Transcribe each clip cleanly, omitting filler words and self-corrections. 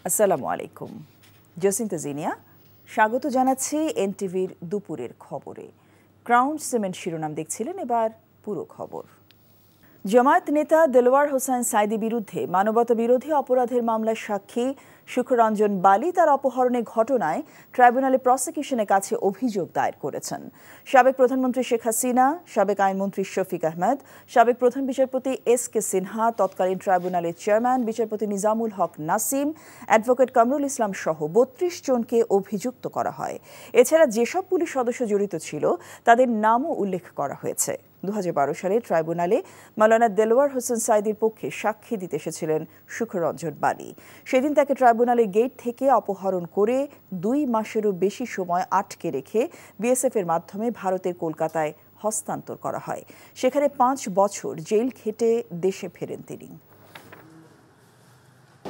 আসসালামু আলাইকুম। জসিন্তা জিনিয়া স্বাগত জানাচ্ছি এনটিভির দুপুরের খবরে। ক্রাউন সিমেন্ট শিরোনাম দেখছিলেন, এবার পুরো খবর। জামায়াত নেতা দেলোয়ার হোসেন সাঈদী বিরুদ্ধে মানবতা বিরোধী অপরাধের মামলার সাক্ষী সুখরঞ্জন বালি তার অপহরণের ঘটনায় ট্রাইব্যুনালে প্রসিকিউশনের কাছে অভিযোগ দায়ের করেছেন। সাবেক প্রধানমন্ত্রী শেখ হাসিনা, সাবেক আইনমন্ত্রী শফিক আহমেদ, সাবেক প্রধান বিচারপতি এস.কে সিনহা, তৎকালীন ট্রাইব্যুনালের চেয়ারম্যান বিচারপতি নিজামুল হক নাসিম, অ্যাডভোকেট কামরুল ইসলাম সহ ৩২ জনকে অভিযুক্ত করা হয়। এছাড়া যেসব পুলিশ সদস্য জড়িত ছিল তাদের নামও উল্লেখ করা হয়েছে। 2012 সালে ট্রাইব্যুনালে মাওলানা দেলোয়ার হোসেন সাঈদীর পক্ষে সাক্ষী দিতে এসেছিলেন সুখরঞ্জন বালি। সেদিন তাকে ট্রাইব্যুনালের গেট থেকে অপহরণ করে 2 মাসেরও বেশি সময় আটকে রেখে বিএসএফ এর মাধ্যমে ভারতের কলকাতায় হস্তান্তর করা হয়। সেখানে 5 বছর জেল খেটে দেশে ফেরেন তিনি।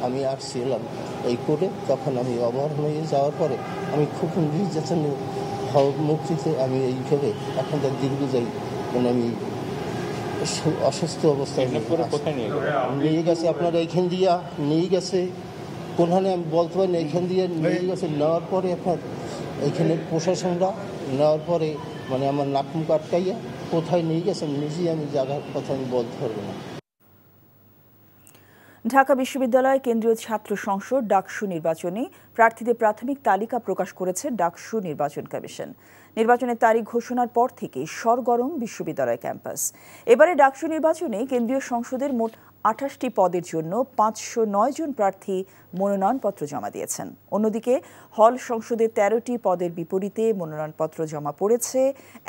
আমি আসছিলাম এই কোর্টে, তখন আমি অপহরণ হয়ে যাওয়ার পরে আমি খুব নির্যাতনের মুক্তিতে আমি এইভাবে এখন তার দীর্ঘ যাই, মানে আমি অসুস্থ অবস্থায় নিয়ে গেছে। আপনার এইখান দিয়া নিয়ে গেছে, কোনখানে আমি বলতে পারি না, এইখান দিয়ে নিয়ে গেছে। নেওয়ার পরে আপনার এইখানে প্রশাসনরা নেওয়ার পরে মানে আমার নাক মুখ আটকাইয়া কোথায় নিয়ে গেছে নিজেই আমি জায়গার কথা আমি বলতে পারবো না। ঢাকা বিশ্ববিদ্যালয় কেন্দ্রীয় ছাত্র সংসদ ডাকসু নির্বাচনে প্রার্থীদের প্রাথমিক তালিকা প্রকাশ করেছে ডাকসু নির্বাচন কমিশন। নির্বাচনের তারিখ ঘোষণার পর থেকেই সরগরম বিশ্ববিদ্যালয় ক্যাম্পাস। এবারে ডাকসু নির্বাচনে কেন্দ্রীয় সংসদের মোট 28টি পদের জন্য 509 জন প্রার্থী মনোনয়নপত্র জমা দিয়েছেন। অন্যদিকে হল সংসদের 13টি পদের বিপরীতে মনোনয়নপত্র জমা পড়েছে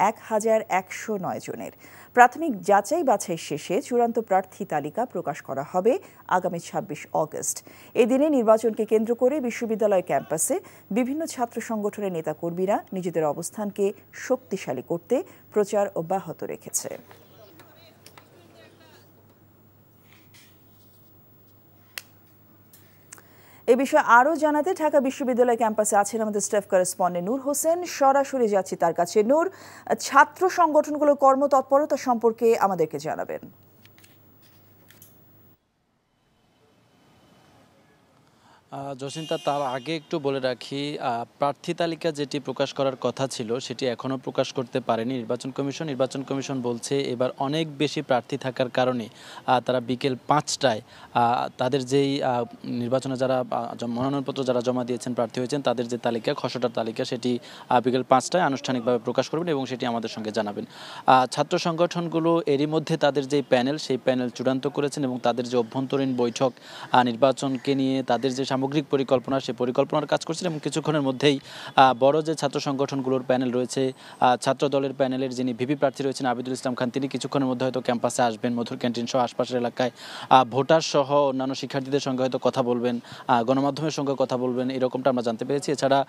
1109 জনের। প্রাথমিক যাচাই বাছাই শেষে চূড়ান্ত প্রার্থী তালিকা প্রকাশ করা হবে আগামী 26 অগস্ট। এই দিনে নির্বাচনকে কেন্দ্র করে বিশ্ববিদ্যালয় ক্যাম্পাসে বিভিন্ন ছাত্র সংগঠনের নেতাকর্মীরা নিজেদের অবস্থানকে শক্তিশালী করতে প্রচার অব্যাহত রেখেছে। এ বিষয়ে আরও জানাতে ঢাকা বিশ্ববিদ্যালয় ক্যাম্পাসে আছেন আমাদের স্টাফ করেসপন্ডেন্ট নূর হোসেন। সরাসরি যাচ্ছি তার কাছে। নূর, ছাত্র সংগঠনগুলোর কর্মতৎপরতা সম্পর্কে আমাদেরকে জানাবেন। জসিন্তা, তার আগে একটু বলে রাখি, প্রার্থী তালিকা যেটি প্রকাশ করার কথা ছিল সেটি এখনও প্রকাশ করতে পারেনি নির্বাচন কমিশন। নির্বাচন কমিশন বলছে এবার অনেক বেশি প্রার্থী থাকার কারণে তারা বিকেল 5টায় তাদের যেই নির্বাচনে যারা মনোনয়নপত্র যারা জমা দিয়েছেন, প্রার্থী হয়েছেন, তাদের যে তালিকা, খসড়ার তালিকা, সেটি বিকেল 5টায় আনুষ্ঠানিকভাবে প্রকাশ করবেন এবং সেটি আমাদের সঙ্গে জানাবেন। ছাত্র সংগঠনগুলো এরই মধ্যে তাদের যেই প্যানেল, সেই প্যানেল চূড়ান্ত করেছেন এবং তাদের যে অভ্যন্তরীণ বৈঠক নির্বাচনকে নিয়ে তাদের যে সামগ্রিক পরিকল্পনা, সেই পরিকল্পনার কাজ করছেন এবং কিছুক্ষণের মধ্যেই বড় যে ছাত্র সংগঠনগুলোর প্যানেল রয়েছে, ছাত্র দলের প্যানেলের যিনি ভিপি প্রার্থী রয়েছেন আবিদুল ইসলাম খান, তিনি কিছুক্ষণের মধ্যে হয়তো ক্যাম্পাসে আসবেন। মধুর ক্যান্টিন সহ আশপাশের এলাকায় ভোটার সহ অন্যান্য শিক্ষার্থীদের সঙ্গে হয়তো কথা বলবেন, গণমাধ্যমের সঙ্গে কথা বলবেন, এরকমটা আমরা জানতে পেরেছি। এছাড়া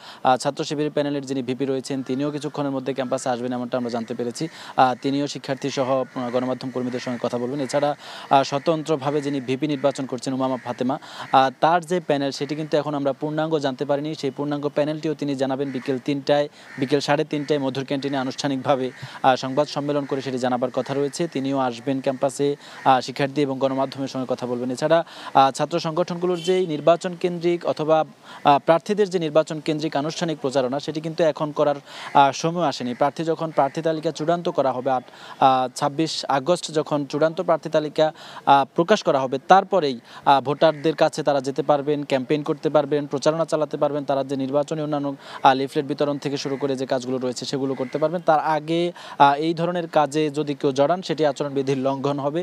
ছাত্র শিবির প্যানেলের যিনি ভিপি রয়েছেন তিনিও কিছুক্ষণের মধ্যে ক্যাম্পাসে আসবেন, এমনটা আমরা জানতে পেরেছি। তিনিও শিক্ষার্থী সহ গণমাধ্যম কর্মীদের সঙ্গে কথা বলবেন। এছাড়া স্বতন্ত্রভাবে যিনি ভিপি নির্বাচন করছেন উমামা ফাতেমা, তার যে প্যানেল সেটি কিন্তু এখন আমরা পূর্ণাঙ্গ জানতে পারিনি। সেই পূর্ণাঙ্গ প্যানেলটিও তিনি জানাবেন বিকেল 3টায় মধুর ক্যান্টিনে আনুষ্ঠানিকভাবে সংবাদ সম্মেলন করে সেটি জানাবার কথা রয়েছে। তিনিও আসবেন ক্যাম্পাসে, শিক্ষার্থী এবং গণমাধ্যমের সঙ্গে কথা বলবেন। এছাড়া ছাত্র সংগঠনগুলোর যে নির্বাচন কেন্দ্রিক অথবা প্রার্থীদের যে নির্বাচন কেন্দ্রিক আনুষ্ঠানিক প্রচারণা, সেটি কিন্তু এখন করার সময় আসেনি। যখন প্রার্থী তালিকা চূড়ান্ত করা হবে, 26 আগস্ট যখন চূড়ান্ত প্রার্থী তালিকা প্রকাশ করা হবে, তারপরেই ভোটারদের কাছে তারা যেতে পারবেন, ক্যাম্পেইন করতে পারবেন, প্রচারণা চালাতে পারবেন, তারা যে নির্বাচনী অন্যান্য লিফলেট বিতরণ থেকে শুরু করে যে কাজগুলো রয়েছে সেগুলো করতে পারবেন। তার আগে এই ধরনের কাজে যদি কেউ জড়ান সেটি আচরণবিধির লঙ্ঘন হবে।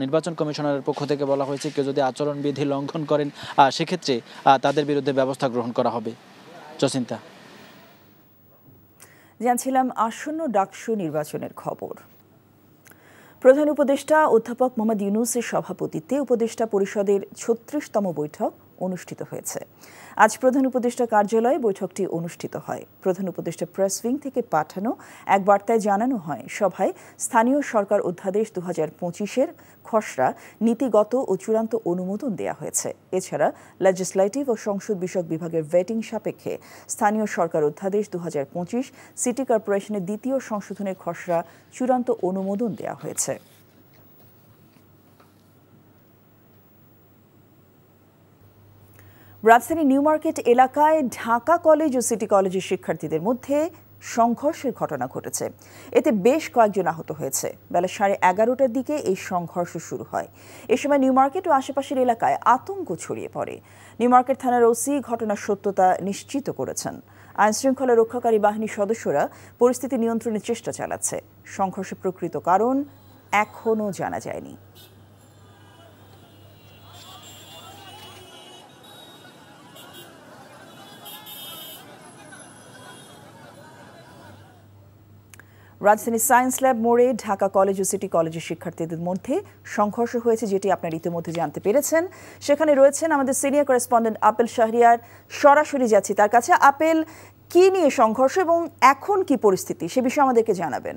নির্বাচন কমিশনারের পক্ষ থেকে বলা হয়েছে কেউ যদি আচরণবিধি লঙ্ঘন করেন সেক্ষেত্রে তাদের বিরুদ্ধে ব্যবস্থা গ্রহণ করা হবে। জসিন্তা, জানছিলাম আসন্ন ডাকসু নির্বাচনের খবর। প্রধান উপদেষ্টা অধ্যাপক মোহাম্মদ ইউনূসের সভাপতিত্বে উপদেষ্টা পরিষদের 36তম বৈঠক অনুষ্ঠিত হয়েছে। আজ প্রধান উপদেষ্টা কার্যালয়ে বৈঠকটি অনুষ্ঠিত হয়। প্রধান উপদেষ্টা প্রেস উইং থেকে পাঠানো এক বার্তায় জানানো হয়, সভায় স্থানীয় সরকার অধ্যাদেশ 2025-এর খসড়া নীতিগত ও চূড়ান্ত অনুমোদন দেওয়া হয়েছে। এছাড়া লেজিসলেটিভ ও সংসদ বিষয়ক বিভাগের ভেটিং সাপেক্ষে স্থানীয় সরকার অধ্যাদেশ 2025 সিটি কর্পোরেশনের দ্বিতীয় সংশোধনের খসড়া চূড়ান্ত অনুমোদন দেওয়া হয়েছে। রাজধানীর নিউ মার্কেট এলাকায় ঢাকা কলেজ ও সিটি কলেজের শিক্ষার্থীদের মধ্যে সংঘর্ষের ঘটনা ঘটেছে। এতে বেশ কয়েকজন আহত হয়েছে। বেলা 11:30টার দিকে এই সংঘর্ষ শুরু হয়। এ সময় নিউ মার্কেট ও আশেপাশের এলাকায় আতঙ্ক ছড়িয়ে পড়ে। নিউ মার্কেট থানার ওসি ঘটনার সত্যতা নিশ্চিত করেছেন। আইনশৃঙ্খলা রক্ষাকারী বাহিনীর সদস্যরা পরিস্থিতি নিয়ন্ত্রণের চেষ্টা চালাচ্ছে। সংঘর্ষের প্রকৃত কারণ এখনও জানা যায়নি। রাজধানী সায়েন্স ল্যাব মোড়ে ঢাকা কলেজ ও সিটি কলেজের শিক্ষার্থীদের মধ্যে সংঘর্ষ হয়েছে, যেটি আপনারা ইতিমধ্যে জানতে পেরেছেন। সেখানে রয়েছেন আমাদের সিনিয়র করেসপন্ডেন্ট আপেল শাহরিয়ার। সরাসরি যাচ্ছি তার কাছে। আপেল, কি নিয়ে সংঘর্ষ এবং এখন কি পরিস্থিতি সে বিষয়ে আমাদেরকে জানাবেন।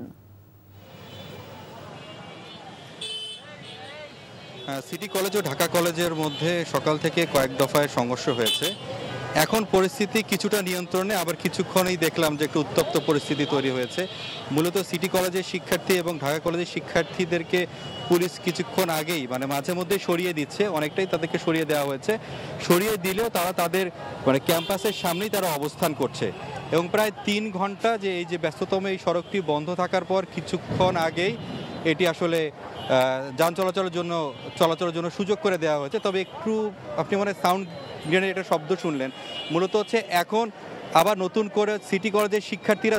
সিটি কলেজ ও ঢাকা কলেজের মধ্যে সকাল থেকে কয়েক দফায় সংঘর্ষ হয়েছে। এখন পরিস্থিতি কিছুটা নিয়ন্ত্রণে, আবার কিছুক্ষণেই দেখলাম যে একটু উত্তপ্ত পরিস্থিতি তৈরি হয়েছে। মূলত সিটি কলেজের শিক্ষার্থী এবং ঢাকা কলেজের শিক্ষার্থীদেরকে পুলিশ কিছুক্ষণ আগেই মাঝে মধ্যে সরিয়ে দিচ্ছে, অনেকটাই তাদেরকে সরিয়ে দেওয়া হয়েছে। সরিয়ে দিলেও তারা তাদের ক্যাম্পাসের সামনেই তারা অবস্থান করছে এবং প্রায় 3 ঘন্টা যে এই যে ব্যস্ততম এই সড়কটি বন্ধ থাকার পর কিছুক্ষণ আগেই এটি আসলে যান চলাচলের জন্য সুযোগ করে দেওয়া হয়েছে। তবে একটু আপনি সাউন্ড গ্রেনেড একটা শব্দ শুনলেন। মূলত হচ্ছে এখন আবার নতুন করে সিটি কলেজের শিক্ষার্থীরা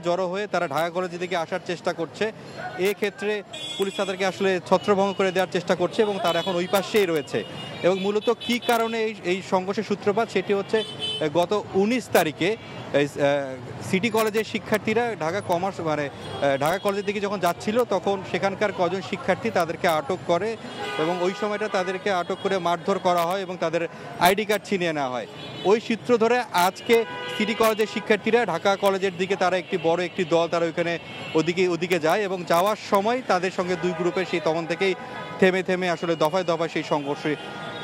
জড়ো হয়ে তারা ঢাকা কলেজের দিকে আসার চেষ্টা করছে। এক্ষেত্রে পুলিশ তাদেরকে আসলে ছত্রভঙ্গ করে দেওয়ার চেষ্টা করছে এবং তারা এখন ওই পাশেই রয়েছে। এবং মূলত কী কারণে এই সংঘর্ষের সূত্রপাত সেটি হচ্ছে গত 19 তারিখে সিটি কলেজের শিক্ষার্থীরা ঢাকা কলেজের দিকে যখন যাচ্ছিল তখন সেখানকার কজন শিক্ষার্থী তাদেরকে আটক করে এবং ওই সময়টা তাদেরকে আটক করে মারধর করা হয় এবং তাদের আইডি কার্ড ছিনিয়ে নেওয়া হয়। ওই সূত্র ধরে আজকে সিটি কলেজের শিক্ষার্থীরা ঢাকা কলেজের দিকে তারা বড় একটি দল তারা ওদিকে যায় এবং যাওয়ার সময় তাদের সঙ্গে দুই গ্রুপের সেই তখন থেকেই থেমে আসলে দফায় দফায় সেই সংঘর্ষ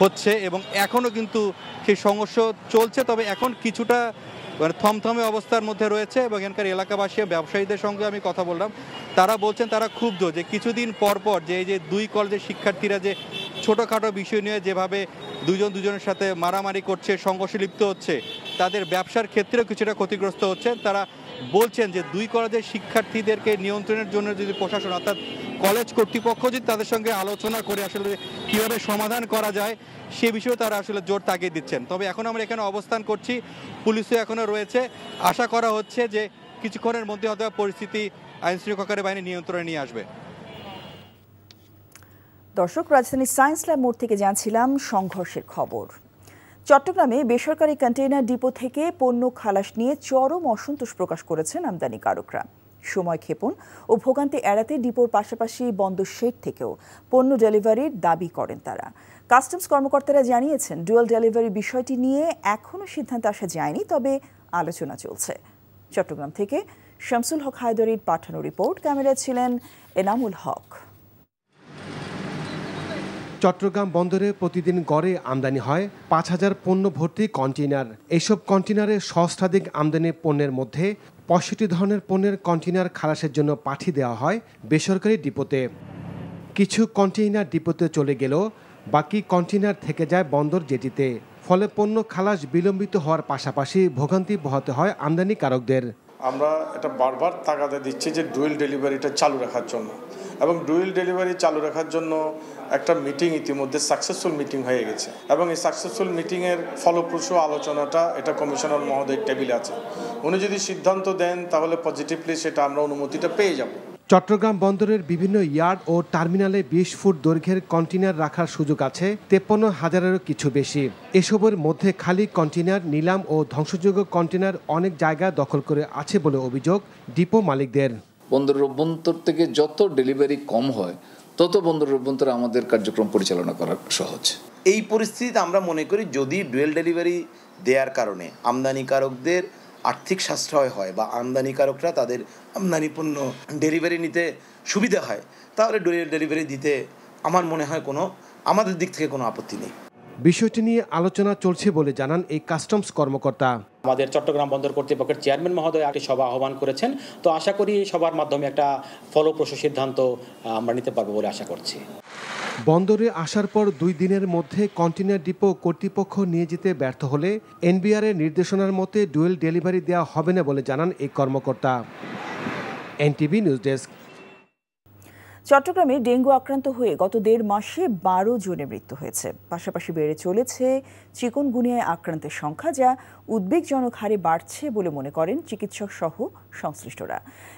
হচ্ছে এবং এখনও কিন্তু সেই সংঘর্ষ চলছে। তবে এখন কিছুটা থমথমে অবস্থার মধ্যে রয়েছে এবং এখানকার এলাকাবাসী ব্যবসায়ীদের সঙ্গে আমি কথা বললাম। তারা বলছেন তারা ক্ষুব্ধ যে কিছুদিন পর যে এই যে দুই কলেজের শিক্ষার্থীরা যে ছোটোখাটো বিষয় নিয়ে যেভাবে দুজনের সাথে মারামারি করছে, সংঘর্ষে লিপ্ত হচ্ছে, তাদের ব্যবসার ক্ষেত্রেও কিছুটা ক্ষতিগ্রস্ত হচ্ছে। তারা বলছেন যে দুই কলেজের শিক্ষার্থীদেরকে নিয়ন্ত্রণের জন্য যদি প্রশাসন অর্থাৎ কলেজ কর্তৃপক্ষ যদি তাদের সঙ্গে আলোচনা করে আসলে কীভাবে সমাধান করা যায় সে বিষয়েও তারা আসলে জোর তাগিদ দিচ্ছেন। তবে এখন আমরা এখানে অবস্থান করছি, পুলিশও এখনও রয়েছে। আশা করা হচ্ছে যে কিছুক্ষণের মধ্যে হয়তো পরিস্থিতি আইনশৃঙ্খলা বাহিনী নিয়ন্ত্রণে নিয়ে আসবে। দর্শক, রাজধানীর সায়েন্স ল্যাব মোড় থেকে জানছিলাম সংঘর্ষের খবর। চট্টগ্রামে বেসরকারি কন্টেইনার ডিপো থেকে পণ্য খালাস নিয়ে চরম অসন্তোষ প্রকাশ করেছেন আমদানিকারকরা। সময় ক্ষেপণ ও ভোগান্তি এড়াতে ডিপোর পাশাপাশি বন্দর শেড থেকেও পণ্য ডেলিভারির দাবি করেন তারা। কাস্টমস কর্মকর্তারা জানিয়েছেন ডুয়াল ডেলিভারি বিষয়টি নিয়ে এখনও সিদ্ধান্ত আসা যায়নি, তবে আলোচনা চলছে। চট্টগ্রাম থেকে শামসুল হক হায়দরির পাঠানো রিপোর্ট, ক্যামেরায় ছিলেন এনামুল হক। চট্টগ্রাম বন্দরে প্রতিদিন গড়ে আমদানি হয় 5000 পণ্য ভর্তি কন্টেইনার। এসব কন্টেইনারে সহস্রাধিক আমদানি পণ্যের মধ্যে 65 ধরনের পণ্যের কন্টেইনার খালাসের জন্য পাঠিয়ে দেওয়া হয় বেসরকারি ডিপোতে। কিছু কন্টেইনার ডিপোতে চলে গেলেও বাকি কন্টেইনার থেকে যায় বন্দর জেটিতে। ফলে পণ্য খালাস বিলম্বিত হওয়ার পাশাপাশি ভোগান্তি পোহাতে হয় আমদানিকারকদের। আমরা এটা বারবার তাগাদা দিচ্ছি যে ডুয়েল ডেলিভারিটা চালু রাখার জন্য, এবং ডুয়েল ডেলিভারি চালু রাখার জন্য একটা মিটিং ইতিমধ্যে সাকসেসফুল মিটিং হয়ে গেছে এবং এই সাকসেসফুল মিটিংয়ের ফলপ্রসূ আলোচনাটা এটা কমিশনার মহোদয়ের টেবিলে আছে। উনি যদি সিদ্ধান্ত দেন তাহলে পজিটিভলি সেটা আমরা অনুমতিটা পেয়ে যাব। চট্টগ্রাম বন্দরের বিভিন্ন ইয়ার্ড ও টার্মিনালে 20 ফুট দৈর্ঘ্যের কন্টেইনার রাখার সুযোগ আছে 53,000-এরও কিছু বেশি। এসবের মধ্যে খালি কন্টেইনার, নিলাম ও ধ্বংসযোগ্য কন্টেইনার অনেক জায়গা দখল করে আছে বলে অভিযোগ ডিপো মালিকদের। বন্দরের অভ্যন্তর থেকে যত ডেলিভারি কম হয় তত বন্দরের অভ্যন্তরে আমাদের কার্যক্রম পরিচালনা করা সহজ। এই পরিস্থিতিতে আমরা মনে করি যদি ডুয়েল ডেলিভারি দেওয়ার কারণে আমদানিকারকদের আর্থিক সাশ্রয় হয় বা আমদানিকারকরা তাদের আমদানি পণ্য ডেলিভারি নিতে সুবিধা হয়, তাহলে ডুয়েল ডেলিভারি দিতে আমার মনে হয় আমাদের দিক থেকে কোনো আপত্তি নেই। বিষয়টি নিয়ে আলোচনা চলছে বলে জানান এই কাস্টমস কর্মকর্তা। আমাদের চট্টগ্রাম বন্দর কর্তৃপক্ষের চেয়ারম্যান মহোদয় একটি সভা আহ্বান করেছেন, তো আশা করি সবার মাধ্যমে একটা ফলপ্রসূ সিদ্ধান্ত আমরা নিতে পারবো বলে আশা করছি। বন্দরে আসার পর 2 দিনের মধ্যে কন্টেইনার ডিপো কর্তৃপক্ষ নিয়ে যেতে ব্যর্থ হলে এনবিআর এর নির্দেশনার মতে ডুয়েল ডেলিভারি দেওয়া হবে না বলে জানান এই কর্মকর্তা। NTV news desk. চট্টগ্রামে ডেঙ্গু আক্রান্ত হয়ে গত 1.5 মাসে 12 জনের মৃত্যু হয়েছে। পাশাপাশি বেড়ে চলেছে চিকুনগুনিয়ায় আক্রান্তের সংখ্যা, যা উদ্বেগজনক হারে বাড়ছে বলে মনে করেন চিকিৎসক সহ সংশ্লিষ্টরা।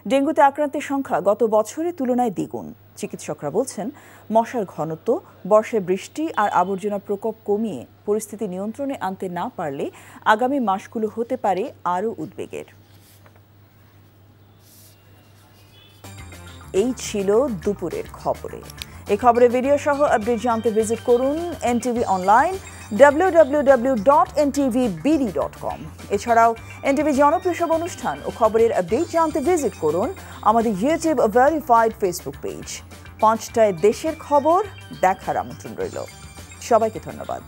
ডেঙ্গুতে আক্রান্তের সংখ্যা গত বছরের তুলনায় দ্বিগুণ। চিকিৎসকরা বলছেন, মশার ঘনত্ব, বর্ষায় বৃষ্টি আর আবর্জনার প্রকোপ কমিয়ে পরিস্থিতি নিয়ন্ত্রণে আনতে না পারলে আগামী মাসগুলো হতে পারে আরও উদ্বেগের। এই ছিল দুপুরের খবরে। এই খবরের ভিডিও সহ আপডেট জানতে ভিজিট করুন এনটিভি অনলাইন www.ntvbd.com। এছাড়াও এনটিভি জনপ্রিয় সব অনুষ্ঠান ও খবরের আপডেট জানতে ভিজিট করুন আমাদের ইউটিউব ভেরিফাইড ফেসবুক পেজ। 5টায় দেশের খবর দেখার আমন্ত্রণ রইল। সবাইকে ধন্যবাদ।